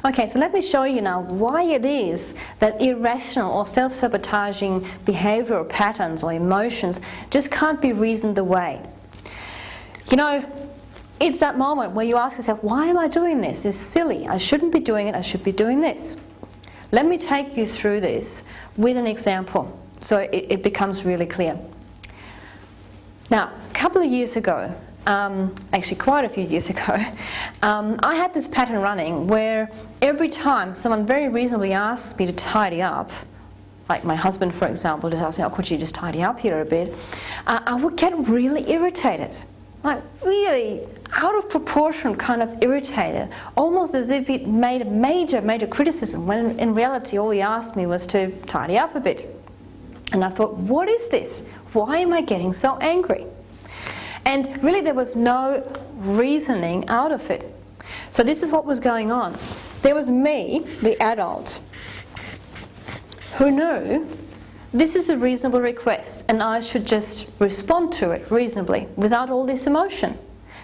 Okay, so let me show you now why it is that irrational or self-sabotaging behavioral patterns or emotions just can't be reasoned away. You know, it's that moment where you ask yourself, why am I doing this? It's silly. I shouldn't be doing it. I should be doing this. Let me take you through this with an example so it becomes really clear. Now, a couple of years ago, actually quite a few years ago, I had this pattern running where every time someone very reasonably asked me to tidy up, like my husband, for example, just asked me, oh, could you just tidy up here a bit, I would get really irritated. Like really out of proportion kind of irritated, almost as if it made a major criticism, when in reality all he asked me was to tidy up a bit. And I thought, what is this? Why am I getting so angry? And really there was no reasoning out of it. So this is what was going on. There was me, the adult, who knew this is a reasonable request and I should just respond to it reasonably without all this emotion.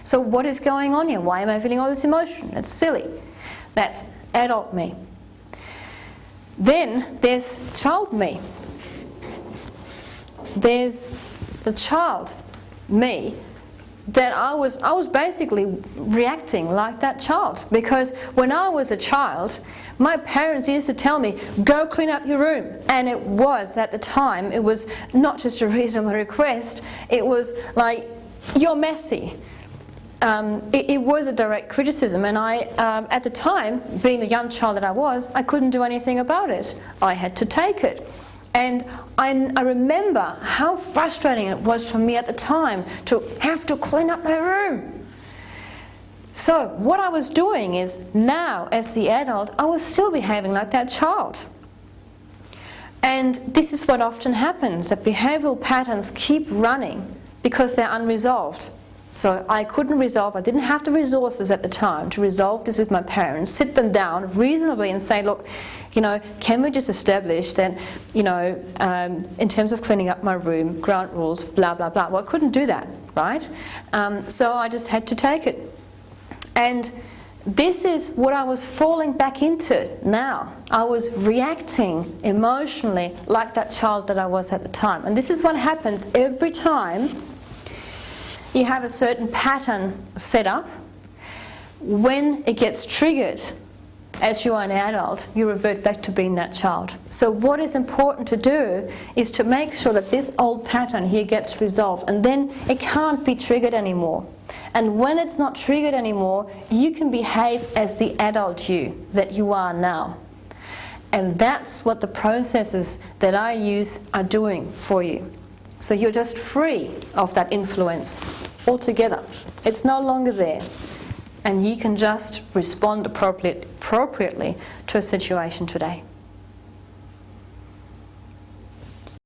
So what is going on here? Why am I feeling all this emotion? It's silly. That's adult me. Then there's child me. There's the child me, that I was basically reacting like that child, because when I was a child, my parents used to tell me, go clean up your room, and it was, at the time, it was not just a reasonable request, it was like, you're messy. It was a direct criticism, and I, at the time, being the young child that I was, I couldn't do anything about it. I had to take it. And I remember how frustrating it was for me at the time to have to clean up my room. So what I was doing is, now as the adult, I was still behaving like that child. And this is what often happens, that behavioral patterns keep running because they're unresolved. So I couldn't resolve, I didn't have the resources at the time to resolve this with my parents, sit them down reasonably and say, look, you know, can we just establish that, you know, in terms of cleaning up my room, ground rules, blah, blah, blah. Well, I couldn't do that, right? So I just had to take it. And this is what I was falling back into now. I was reacting emotionally like that child that I was at the time. And this is what happens every time you have a certain pattern set up. When it gets triggered, as you are an adult, you revert back to being that child. So what is important to do is to make sure that this old pattern here gets resolved, and then it can't be triggered anymore. And when it's not triggered anymore, you can behave as the adult you that you are now. And that's what the processes that I use are doing for you. So you're just free of that influence altogether. It's no longer there. And you can just respond appropriately to a situation today.